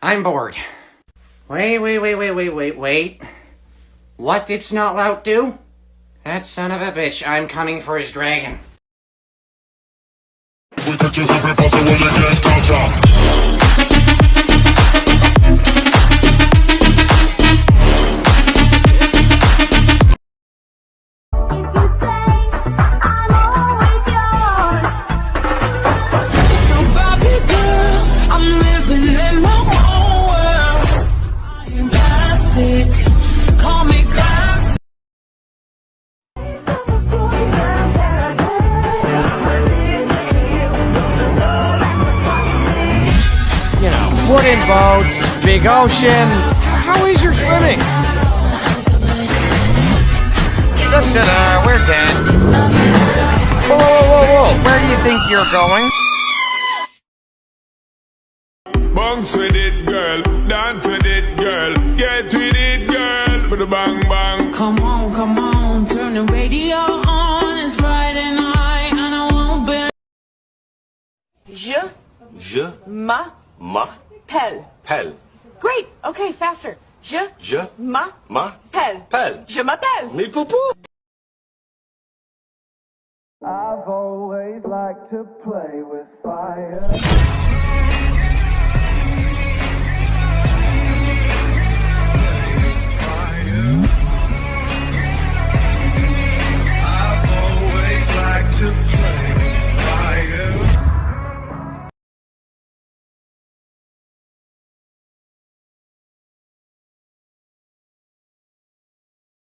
I'm bored. Wait. What did Snotlout do? That son of a bitch, I'm coming for his dragon. We could just be fast when you get touch up. Wooden boats, big ocean. How is your swimming? Da-da-da, we're dead. Whoa. Where do you think you're going? Bounce with it, girl. Dance with it, girl. Get with it, girl. With a bang bang. Come on, turn the radio on. It's Friday night and I won't be. Je Ma m'appelle. Pelle. Great. Okay, faster. Je m'appelle. Pelle. Je m'appelle. Mais poupou. I've always liked to play with fire.